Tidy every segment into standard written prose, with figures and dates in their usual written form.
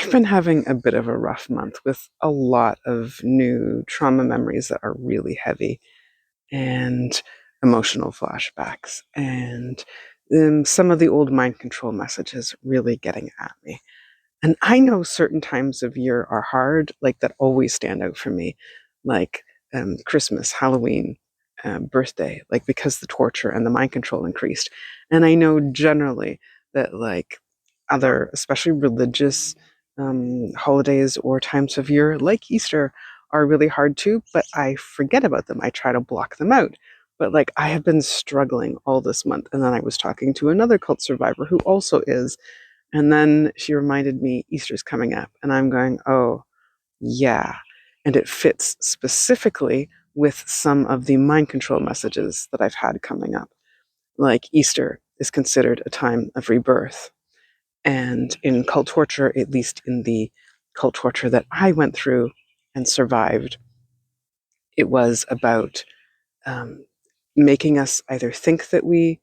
I've been having a bit of a rough month with a lot of new trauma memories that are really heavy and emotional flashbacks and some of the old mind control messages really getting at me. And I know certain times of year are hard, like that always stand out for me, like Christmas, Halloween, birthday, like because the torture and the mind control increased. And I know generally that like other, especially religious holidays or times of year, like Easter, are really hard too, but I forget about them. I try to block them out. But like I have been struggling all this month. And then I was talking to another cult survivor who also is, and then she reminded me Easter's coming up. And I'm going, oh, yeah. And it fits specifically with some of the mind control messages that I've had coming up. Like Easter is considered a time of rebirth. And in cult torture, at least in the cult torture that I went through and survived, it was about um, making us either think that we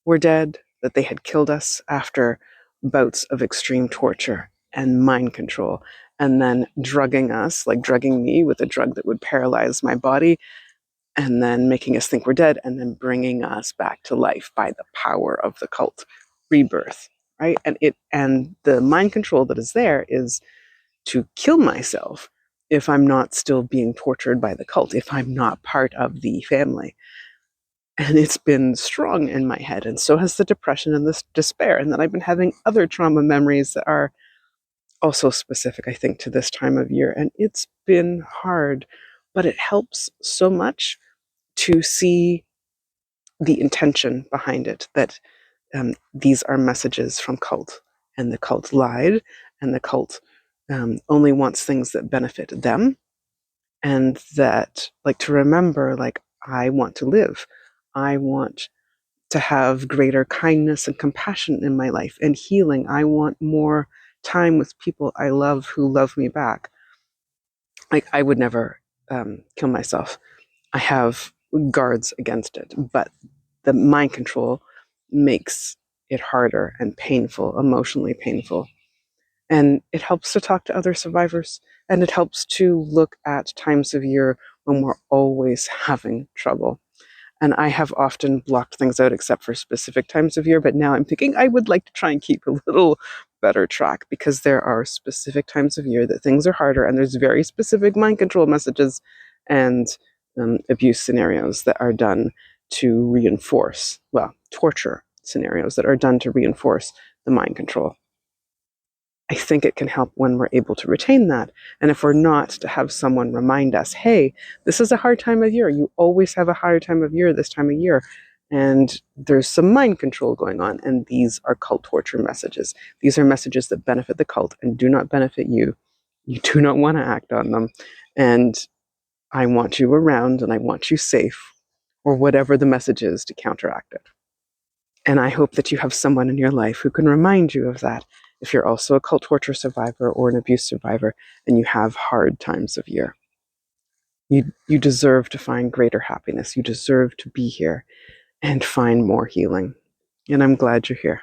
were dead, that they had killed us after bouts of extreme torture and mind control, and then drugging us, like drugging me with a drug that would paralyze my body, and then making us think we're dead, and then bringing us back to life by the power of the cult rebirth, right? And the mind control that is there is to kill myself if I'm not still being tortured by the cult, if I'm not part of the family. And it's been strong in my head, and so has the depression and this despair. And then I've been having other trauma memories that are also specific, I think, to this time of year. And it's been hard, but it helps so much to see the intention behind it, that these are messages from cult, and the cult lied, and the cult only wants things that benefit them, and that, like, to remember, like, I want to live. I want to have greater kindness and compassion in my life and healing. I want more time with people I love who love me back. Like, I would never kill myself. I have guards against it, but the mind control makes it harder and painful, emotionally painful. And it helps to talk to other survivors, and it helps to look at times of year when we're always having trouble. And I have often blocked things out except for specific times of year, but now I'm thinking I would like to try and keep a little better track, because there are specific times of year that things are harder, and there's very specific mind control messages and abuse scenarios that are done to reinforce, well, torture scenarios that are done to reinforce the mind control. I think it can help when we're able to retain that. And if we're not, to have someone remind us, hey, this is a hard time of year. You always have a hard time of year this time of year. And there's some mind control going on. And these are cult torture messages. These are messages that benefit the cult and do not benefit you. You do not want to act on them. And I want you around, and I want you safe, or whatever the message is, to counteract it. And I hope that you have someone in your life who can remind you of that if you're also a cult torture survivor or an abuse survivor and you have hard times of year. You deserve to find greater happiness. You deserve to be here and find more healing. And I'm glad you're here.